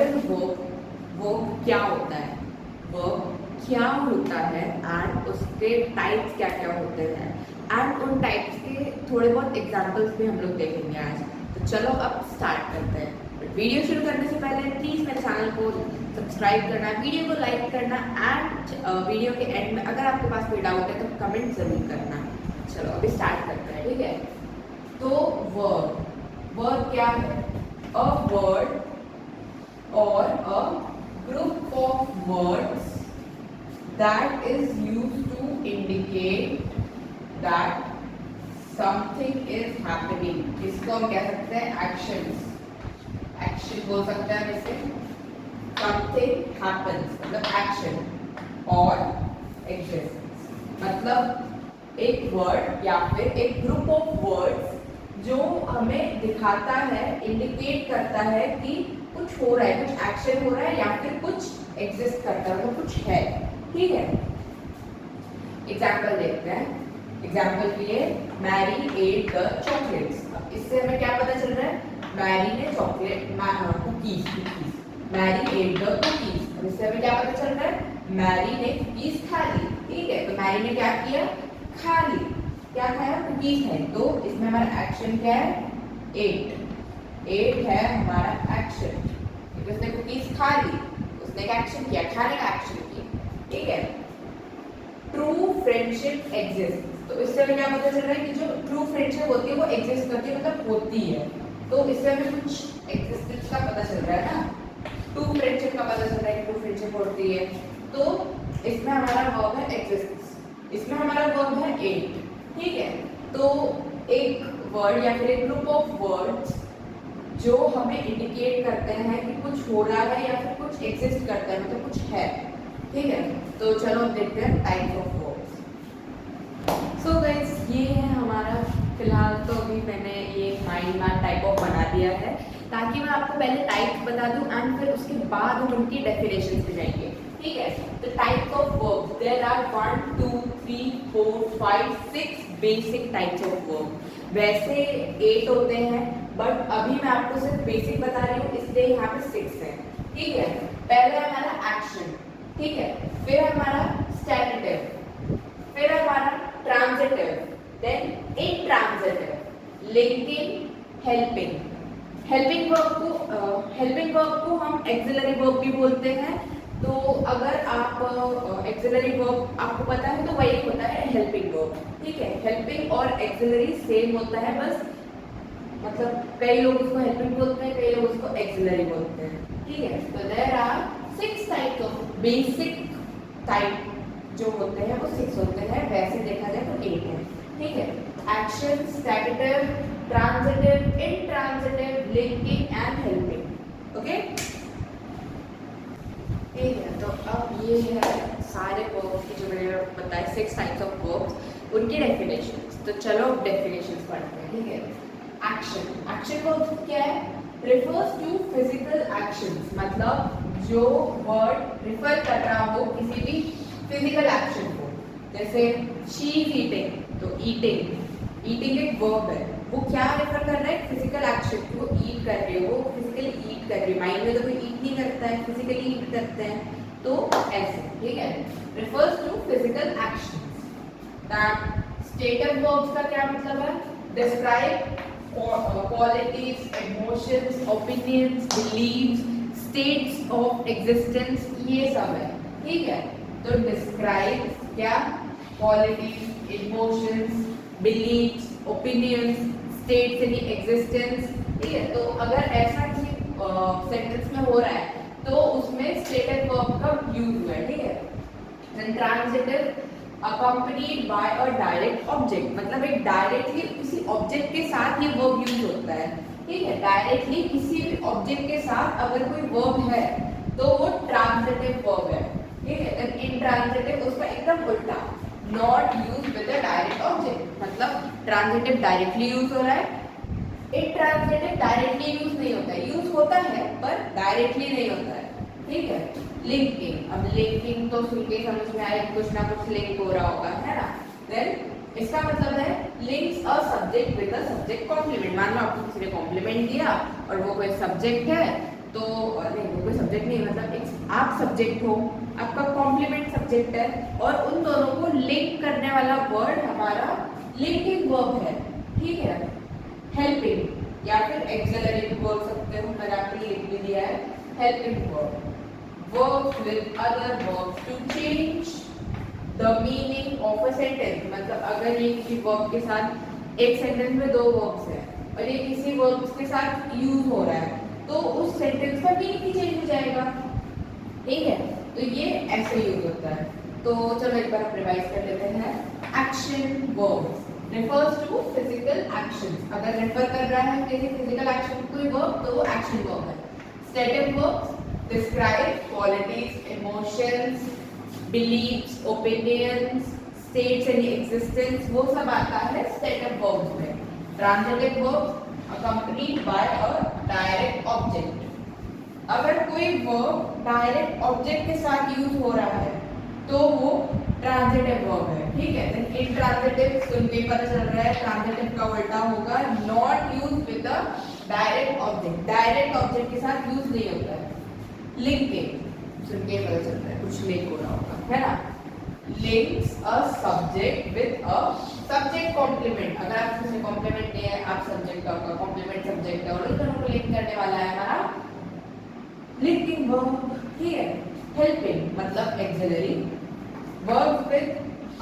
Important वो क्या होता है, वो क्या होता है एंड उसके टाइप्स क्या क्या होते हैं एंड उन टाइप्स के थोड़े बहुत एग्जांपल्स भी हम लोग देखेंगे आज। तो चलो अब स्टार्ट करते हैं। बट वीडियो शुरू करने से पहले प्लीज़ मेरे चैनल को सब्सक्राइब करना, वीडियो को लाइक करना एंड वीडियो के एंड में अगर आपके पास कोई डाउट है तो कमेंट ज़रूर करना। चलो अभी स्टार्ट करते हैं, ठीक है। तो वर्ड क्या है? अ वर्ड और a group of words that is used to indicate that something is happening। इसको हम कह सकते हैं actions, action बोल सकते हैं इसे। something happens मतलब action और exists मतलब एक वर्ड या फिर एक ग्रुप ऑफ वर्ड्स जो हमें दिखाता है, इंडिकेट करता है कि कुछ हो रहा है, कुछ एक्शन हो रहा है या फिर कुछ एग्जिस्ट करता है, मतलब कुछ है, ठीक है। एग्जाम्पल देखते हैं। एग्जाम्पल के लिए मैरी एट द चॉकलेट्स। अब इससे हमें क्या पता चल रहा है? मैरी ने cookies Mary ate the cookies. अब इससे हमें क्या पता चल रहा है? मैरी ने कुकीज खा ली, ठीक है। तो मैरी ने क्या किया? खा ली। क्या खाया? कुकीज है। तो इसमें हमारा एक्शन क्या है? एट है हमारा एक्शन। उसने कुकीज खा ली, उसने एक एक्शन किया, खाने का एक्शन किया, ठीक है। True friendship exist. तो इससे हमें क्या पता चल रहा है कि जो ट्रू फ्रेंडशिप होती है वो एग्जिस्ट करती है, मतलब होती है। तो इससे हमें कुछ एग्जिस्टेंस का पता चल रहा है ना, ट्रू फ्रेंडशिप का पता चल रहा है, ट्रू फ्रेंडशिप होती है। तो इसमें हमारा वर्ब है एग्जिस्ट, इसमें हमारा वर्ब है एट, ठीक है। तो एक वर्ड या फिर एक ग्रुप ऑफ वर्ड्स जो हमें इंडिकेट करते हैं कि कुछ हो रहा है या फिर कुछ एग्जिस्ट करता है, मतलब कुछ है, ठीक है। तो चलो देखते हैं types of words. So guys ये है हमारा, फिलहाल तो अभी मैंने ये माइंड मैप टाइप ऑफ बना दिया है ताकि मैं आपको पहले टाइप्स बता दूं एंड फिर उसके बाद हम उनकी डेफिनेशंस पे जाएंगे, ठीक है। तो types of verbs, there are 1 2 3 4 5 6 basic types of verb. वैसे 8 होते हैं बट अभी मैं आपको सिर्फ बेसिक बता रही हूँ, इसलिए यहाँ पे 6 है, ठीक है। पहले हमारा एक्शन, ठीक है, फिर हमारा स्टैटिव, फिर हमारा transitive, then intransitive, linking, helping. Helping verb को हम एक्सिलरी वर्ब भी बोलते हैं। तो अगर आप एक्सिलरी वर्ब आपको पता है तो वही होता है हेल्पिंग वर्ब, ठीक है। हेल्पिंग और एक्सिलरी सेम होता है, बस मतलब कई लोग उसको हेल्पिंग बोलते हैं, कई लोग उसको एक्सिलरी बोलते हैं, ठीक है। तो there are 6 types of basic type जो होते हैं वो 6 होते हैं, वैसे देखा जाए तो 8 है, ठीक है। Action, स्टैटिव, transitive, intransitive, linking and helping, okay, ठीक है। तो अब ये है सारे वर्ब्स की जो मैंने बताए 6 टाइप्स ऑफ वर्ब्स, उनकी डेफिनेशंस। तो चलो डेफिनेशंस पढ़ते हैं, ठीक है। एक्शन वर्ब क्या है? रिफर्स टू फिजिकल एक्शंस, मतलब जो वर्ड रिफर कर रहा हो किसी भी फिजिकल एक्शन को, जैसे शी इज ईटिंग, तो ईटिंग एक वर्ब है, वो क्या रेफर कर रहा है? फिजिकल एक्शन को, ईट कर रही है, वो फिजिकली ईट कर रही है। माइंड में तो कोई ईट नहीं करता है, फिजिकली ईट करते हैं, तो ऐसे, ठीक है। Refers to physical actions. That stative verbs का क्या मतलब है? Describe qualities, emotions, opinions, beliefs, states of existence, ये सब है, ठीक है। तो describe क्या? qualities, emotions, beliefs, opinions, states in existence, ठीक है। तो अगर ऐसा किसी सेंटेंस में हो रहा है तो उसमें stative verb का यूज हुआ है, ठीक है। Then transitive accompanied by a direct object, मतलब एक डायरेक्टली किसी ऑब्जेक्ट के साथ ये वर्ब यूज होता है, ठीक है। डायरेक्टली किसी भी ऑब्जेक्ट के साथ अगर कोई वर्ब है तो वो ट्रांजिटिव वर्ब है, ठीक है। देन इंट्रांजिटिव उसका एकदम उल्टा, not use with a direct object, मतलब ट्रांजिटिव डायरेक्टली यूज हो रहा है, इंट्रांजिटिव डायरेक्टली यूज नहीं होता है, यूज होता है पर डायरेक्टली नहीं होता है, ठीक है। लिंकिंग, अब लिंकिंग तो सुन के समझ में आए कुछ ना कुछ लिंक हो रहा होगा, है ना। देन इसका मतलब है links a subject with a subject complement. मान लो आपको किसी ने कॉम्प्लीमेंट दिया और वो कोई सब्जेक्ट है, तो नहीं वो कोई सब्जेक्ट नहीं, मतलब एक आप सब्जेक्ट हो, आपका कॉम्प्लीमेंट सब्जेक्ट है, और उन दोनों को लिंक करने वाला वर्ड हमारा लिंकिंग वर्ब है, ठीक है। हेल्पिंग या फिर एक्सिलरी भी बोल सकते हो, मैंने आपके लिए लिख भी दिया है, helping verb. Verbs with other verbs to change the meaning of a sentence, मतलब अगर ये किसी वर्ब के साथ, एक सेंटेंस में दो वर्ब्स हैं और ये किसी वर्ब्स के साथ यूज हो रहा है, तो उस सेंटेंस का मीनिंग ही चेंज हो जाएगा, ठीक है। तो ये ऐसे यूज होता है। तो चलो एक बार हम रिवाइज कर लेते हैं। Action verbs refers to physical actions, अगर रेफर कर रहा है किसी फिजिकल एक्शन कोई वर्ब तो वो एक्शन वर्ब है। Static verbs describe qualities, emotions, believes, opinions, states in existence, वो सब आता है स्टेटिक वर्ब्स में। Transitive verbs accompanied by a direct object, अगर कोई वर्ब डायरेक्ट ऑब्जेक्ट के साथ यूज हो रहा है तो वो ट्रांजिटिव वर्ब है, ठीक है। देन इंट्रांजिटिव, सुनके पता चल रहा है ट्रांजिटिव का उल्टा होगा not use with a direct object, direct object के साथ यूज नहीं होता है। लिंकिंग, सुनके पता चल रहा है कुछ लिंक हो रहा होगा, है ना। Links a subject with a subject complement, अगर आपके से कॉम्प्लीमेंट नहीं है, आप सब्जेक्ट का होगा, कॉम्प्लीमेंट सब्जेक्ट है, और इन दोनों को लिंक करने वाला है हमारा लिंकिंग वर्ब, ठीक है। हेल्पिंग मतलब axillary, verbs with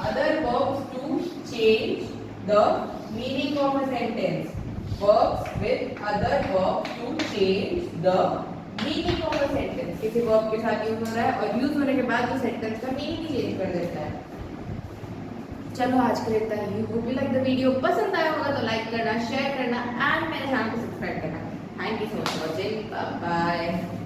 other verbs to change the meaning of a sentence, verbs with other verbs to change the meaning of a sentence, किसी verb के साथ यूज हो रहा है और यूज होने के बाद वो सेंटेंस का मीनिंग ही चेंज कर देता है। चलो आज के लिए इतना ही। Hope you like the video, पसंद आया होगा तो लाइक करना, शेयर करना एंड मेरे चैनल को सब्सक्राइब करना। Thank you so much for watching, bye bye.